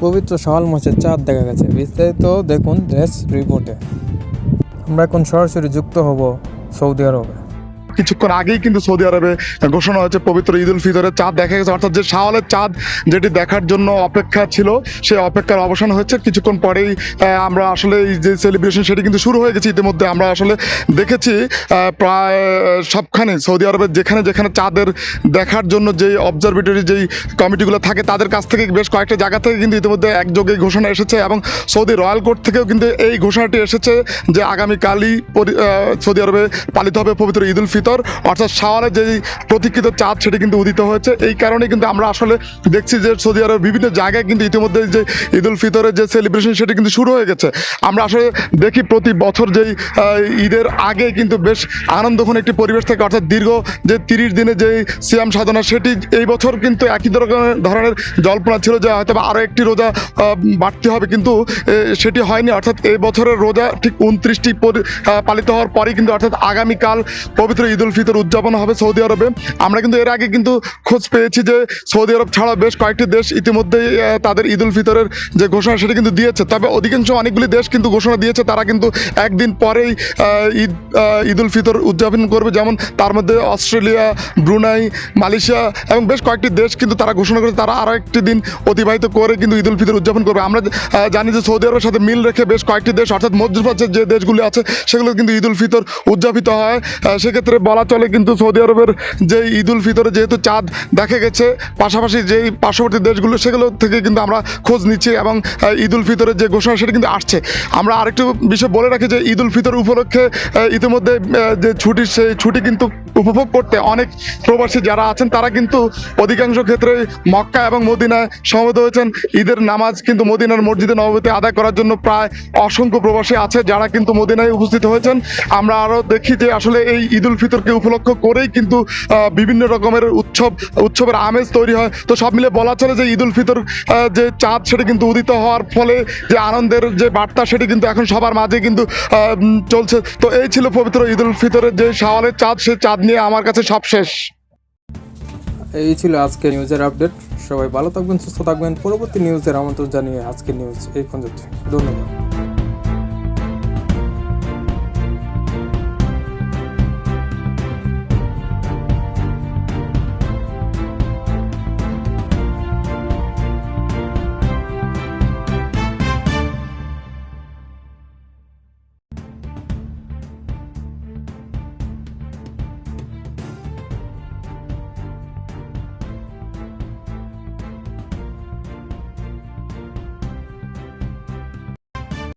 পবিত্র শাওয়াল মাসের চাঁদ দেখা গেছে। বিস্তারিত দেখুন দেশ রিপোর্টে। আমরা এখন সরাসরি যুক্ত হব সৌদি আরবে। কিছুক্ষণ আগেই কিন্তু সৌদি আরবে ঘোষণা হয়েছে পবিত্র ঈদ উল ফিতরের চাঁদ দেখা গেছে, অর্থাৎ যে শাওয়ালের চাঁদ যেটি দেখার জন্য অপেক্ষা ছিল সেই অপেক্ষার অবসান হয়েছে। কিছুক্ষণ পরেই আমরা আসলে এই যে সেলিব্রেশন সেটি কিন্তু শুরু হয়ে গেছে। ইতিমধ্যে আমরা আসলে দেখেছি প্রায় সবখানে সৌদি আরবের যেখানে যেখানে চাঁদের দেখার জন্য যেই অবজারভেটরি যেই কমিটিগুলো থাকে তাদের কাছ থেকে বেশ কয়েকটা জায়গা থেকে কিন্তু ইতিমধ্যে একযোগে ঘোষণা এসেছে, এবং সৌদি রয়্যাল কোর্ট থেকেও কিন্তু এই ঘোষণাটি এসেছে যে আগামীকালই সৌদি আরবে পালিত হবে পবিত্র ঈদ উল ফিতর, অর্থাৎ শাওয়ালের যে প্রতীক্ষিত চাঁদ সেটি কিন্তু উদিত হয়েছে। এই কারণে কিন্তু আমরা আসলে দেখছি যে সৌদি আরবের বিভিন্ন জায়গায় কিন্তু ইতিমধ্যে যে ঈদ উল ফিতরের যে সেলিব্রেশন সেটি কিন্তু শুরু হয়ে গেছে। আমরা আসলে দেখি প্রতি বছর যেই ঈদের আগে কিন্তু বেশ আনন্দঘন একটি পরিবেশ থাকে, অর্থাৎ দীর্ঘ যে 30 দিনে যে সিয়াম সাধনা সেটি এই বছর কিন্তু একই ধরনের জল্পনা ছিল যে হয়তো আরও একটি রোজা বাড়তি হবে, কিন্তু সেটি হয়নি। অর্থাৎ এই বছরের রোজা ঠিক 29টি পালিত হওয়ার পরেই কিন্তু অর্থাৎ আগামীকাল পবিত্র ঈদ উল ফিতর উদযাপন হবে সৌদি আরবে। আমরা কিন্তু এর আগে কিন্তু খোঁজ পেয়েছি যে সৌদি আরব ছাড়া বেশ কয়েকটি দেশ ইতিমধ্যেই তাদের ঈদ উল ফিতরের যে ঘোষণা সেটি কিন্তু দিয়েছে। তবে অধিকাংশ অনেকগুলি দেশ কিন্তু ঘোষণা দিয়েছে তারা কিন্তু একদিন পরেই ঈদ উল ফিতর উদযাপন করবে, যেমন তার মধ্যে অস্ট্রেলিয়া, ব্রুনাই, মালয়েশিয়া এবং বেশ কয়েকটি দেশ কিন্তু তারা ঘোষণা করেছে তারা আরও একটি দিন অতিবাহিত করে কিন্তু ঈদ উল ফিতর উদযাপন করবে। আমরা জানি যে সৌদি আরবের সাথে মিল রেখে বেশ কয়েকটি দেশ অর্থাৎ মধ্যপ্রাচ্যের যে দেশগুলি আছে সেগুলো কিন্তু ঈদ উল ফিতর উদযাপিত হয়। সেক্ষেত্রে বলা চলে কিন্তু সৌদি আরবের যে ঈদ উল ফিতরে যেহেতু চাঁদ দেখা গেছে, পাশাপাশি যেই পার্শ্ববর্তী দেশগুলো সেগুলো থেকে কিন্তু আমরা খোঁজ নিচ্ছি এবং ঈদ উল ফিতরের যে ঘোষণা সেটা কিন্তু আসছে। আমরা আরেকটু বিষয় বলে রাখি যে ঈদ উল ফিতর উপলক্ষে ইতিমধ্যে যে ছুটি সেই ছুটি কিন্তু উপভোগ করতে অনেক প্রবাসী যারা আছেন তারা কিন্তু অধিকাংশ ক্ষেত্রে মক্কা এবং মদিনায় সমবেত হয়েছেন। ঈদের নামাজ কিন্তু মদিনার মসজিদে নববীতে আদায় করার জন্য প্রায় অসংখ্য প্রবাসী আছে যারা কিন্তু মদিনায় উপস্থিত হয়েছেন। আমরা আরও দেখি যে আসলে এই ঈদ উল ফিতরকে উপলক্ষ করেই কিন্তু বিভিন্ন রকমের উৎসবের আমেজ তৈরি হয়। তো সব মিলে বলা চলে যে ঈদ উল ফিতর যে চাঁদ সেটি কিন্তু উদিত হওয়ার ফলে যে আনন্দের যে বার্তা সেটি কিন্তু এখন সবার মাঝে কিন্তু চলছে। তো এই ছিল পবিত্র ঈদ উল ফিতরের যে শাওয়ালের চাঁদ, সে চাঁদ নিয়ে আমার কাছে সব শেষ। এই ছিল আজকের নিউজের আপডেট। সবাই ভালো থাকবেন, সুস্থ থাকবেন। পরবর্তী নিউজের আমন্ত্রণ জানিয়ে আজকের নিউজ এই পর্যন্ত। ধন্যবাদ।